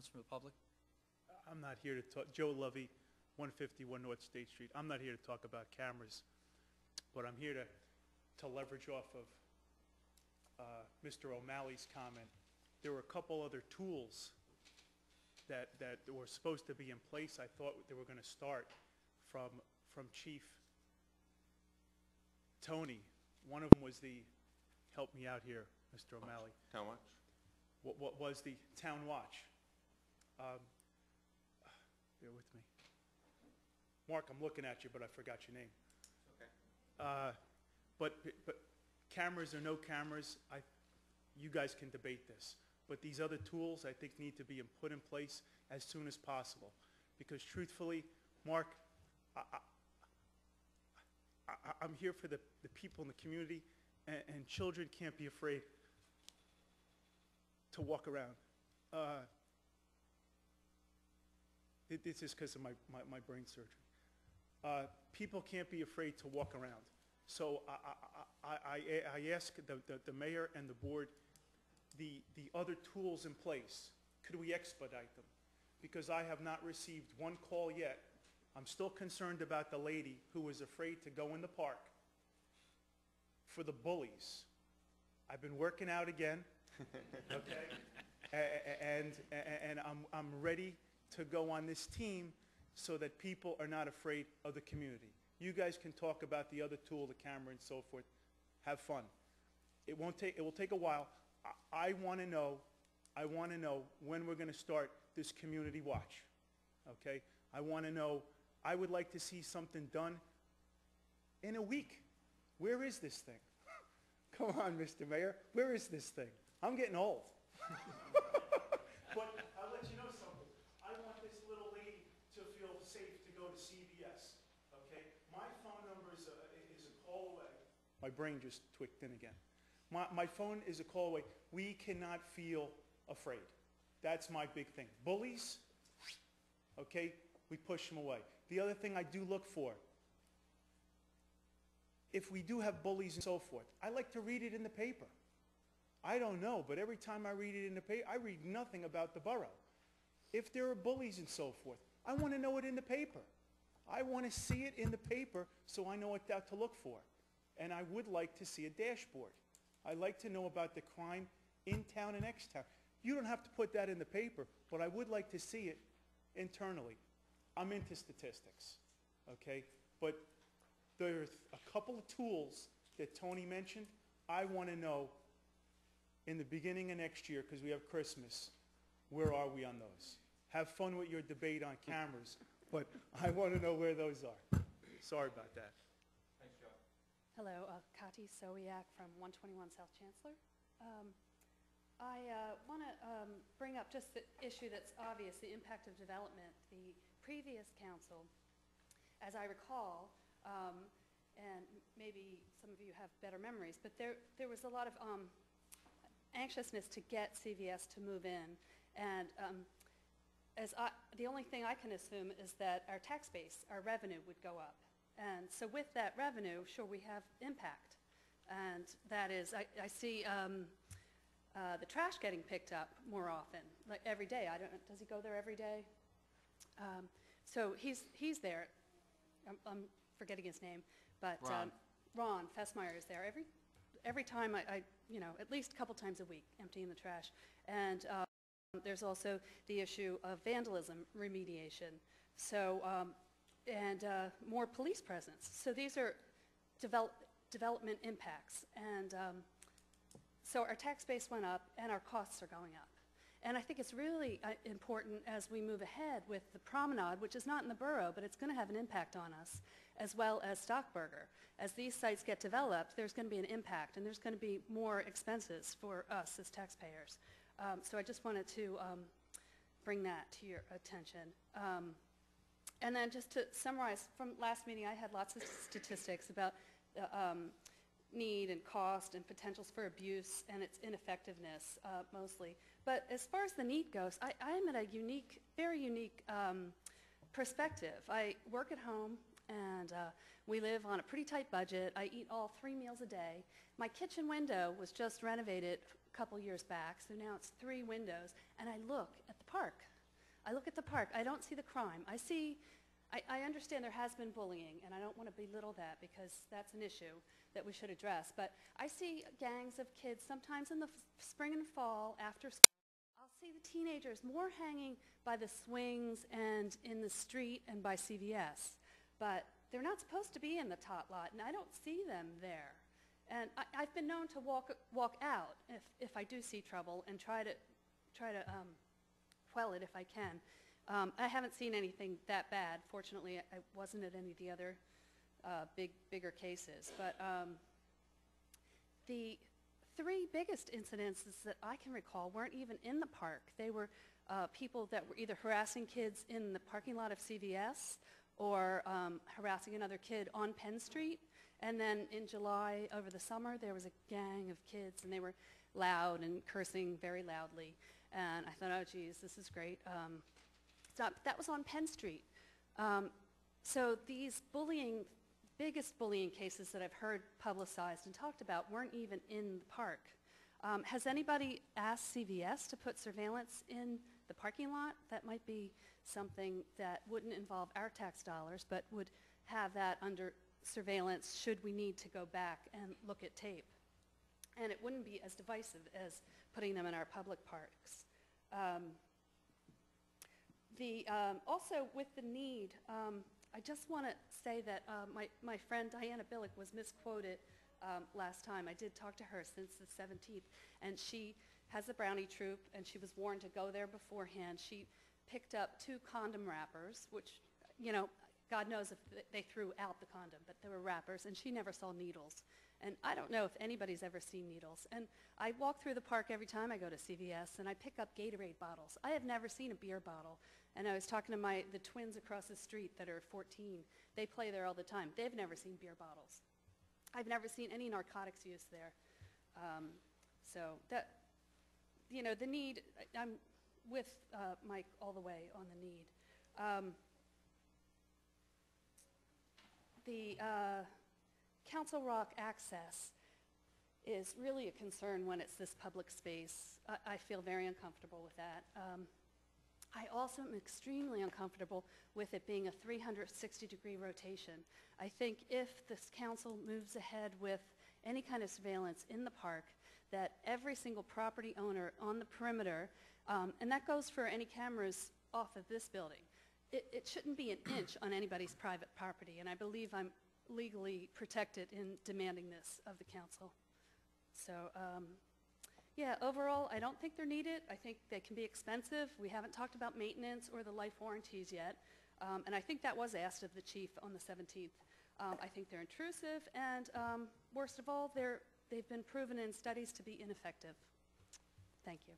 comments from the public? I'm not here to talk, Joe Lovey, 151 North State Street. I'm not here to talk about cameras, but I'm here to leverage off of Mr. O'Malley's comment. There were a couple other tools that were supposed to be in place. I thought they were going to start from Chief Tony. One of them was the, help me out here, Mr. O'Malley. Town Watch? What was the Town Watch? Bear with me. Mark, I'm looking at you, but I forgot your name. Okay. But cameras or no cameras, you guys can debate this. But these other tools, I think, need to be put in place as soon as possible. Because truthfully, Mark, I'm here for the people in the community, and children can't be afraid to walk around. This is because of my brain surgery. People can't be afraid to walk around. So I ask the mayor and the board, the other tools in place, could we expedite them? Because I have not received one call yet. I'm still concerned about the lady who was afraid to go in the park for the bullies. I've been working out again, okay? And I'm ready to go on this team so that people are not afraid of the community. You guys can talk about the other tool, the camera and so forth. Have fun. It will take a while. I want to know when we're going to start this community watch, okay? I want to know, I would like to see something done in a week. Where is this thing? Come on, Mr. Mayor, where is this thing? I'm getting old. But I'll let you know something. I want this little lady to feel safe to go to CVS, okay? My phone number is a call away. My brain just tweaked in again. My phone is a call away. We cannot feel afraid. That's my big thing. Bullies, okay, we push them away. The other thing I do look for, if we do have bullies and so forth, I like to read it in the paper. I don't know, but every time I read it in the paper, I read nothing about the borough. If there are bullies and so forth, I want to know it in the paper. I want to see it in the paper so I know what to look for. And I would like to see a dashboard. I like to know about the crime in town and ex-town. You don't have to put that in the paper, but I would like to see it internally. I'm into statistics, okay? But there's a couple of tools that Tony mentioned. I want to know in the beginning of next year, because we have Christmas, where are we on those? Have fun with your debate on cameras, but I want to know where those are. Sorry about that. Thanks, Joe. Hello, Kati Sowiak from 121 South Chancellor. I want to bring up just the issue that's obvious, the impact of development. The previous council, as I recall, and maybe some of you have better memories, but there was a lot of anxiousness to get CVS to move in, and the only thing I can assume is that our tax base, our revenue would go up. And so with that revenue, sure, we have impact. And that is, I see the trash getting picked up more often, like every day. I don't know, does he go there every day? So he's there. I'm forgetting his name, but Ron Fessmeyer is there every time. I at least a couple times a week, emptying the trash. And there's also the issue of vandalism remediation. So and more police presence. So these are development impacts. And so our tax base went up and our costs are going up. And I think it's really important as we move ahead with the promenade, which is not in the borough, but it's going to have an impact on us, as well as Stockburger. As these sites get developed, there's going to be an impact, and there's going to be more expenses for us as taxpayers. So I just wanted to bring that to your attention. And then just to summarize, from last meeting I had lots of statistics about the need and cost and potentials for abuse and its ineffectiveness mostly. But as far as the need goes, I am at a unique, very unique perspective. I work at home and we live on a pretty tight budget. I eat all 3 meals a day. My kitchen window was just renovated a couple years back, so now it's 3 windows, and I look at the park. I look at the park. I don't see the crime. I understand there has been bullying, and I don't want to belittle that because that's an issue that we should address, but I see gangs of kids sometimes in the spring and fall after school. I'll see the teenagers more hanging by the swings and in the street and by CVS, but they're not supposed to be in the tot lot, and I don't see them there. And I've been known to walk out if I do see trouble and try to quell it if I can. I haven't seen anything that bad. Fortunately, I wasn't at any of the other bigger cases. But the 3 biggest incidences that I can recall weren't even in the park. They were people that were either harassing kids in the parking lot of CVS or harassing another kid on Penn Street. And then in July, over the summer, there was a gang of kids, and they were loud and cursing very loudly. And I thought, oh, geez, this is great. That was on Penn Street. So these biggest bullying cases that I've heard publicized and talked about weren't even in the park. Has anybody asked CVS to put surveillance in the parking lot? That might be something that wouldn't involve our tax dollars, but would have that under surveillance should we need to go back and look at tape. And it wouldn't be as divisive as putting them in our public parks. Also, with the need, I just want to say that my friend Diana Billick was misquoted last time. I did talk to her since the 17th, and she has a brownie troop, and she was warned to go there beforehand. She picked up 2 condom wrappers, which, you know, God knows if they threw out the condom, but they were wrappers, and she never saw needles. And I don't know if anybody's ever seen needles. And I walk through the park every time I go to CVS, and I pick up Gatorade bottles. I have never seen a beer bottle. And I was talking to the twins across the street that are 14. They play there all the time. They've never seen beer bottles. I've never seen any narcotics use there. So that, you know, the need, I'm with Mike all the way on the need. The Council Rock access is really a concern when it's this public space. I feel very uncomfortable with that. I also am extremely uncomfortable with it being a 360-degree rotation. I think if this council moves ahead with any kind of surveillance in the park, that every single property owner on the perimeter, and that goes for any cameras off of this building, it shouldn't be an inch on anybody's private property, and I believe I'm legally protected in demanding this of the council. So, yeah, overall, I don't think they're needed. I think they can be expensive. We haven't talked about maintenance or the life warranties yet, and I think that was asked of the chief on the 17th. I think they're intrusive, and worst of all, they've been proven in studies to be ineffective. Thank you.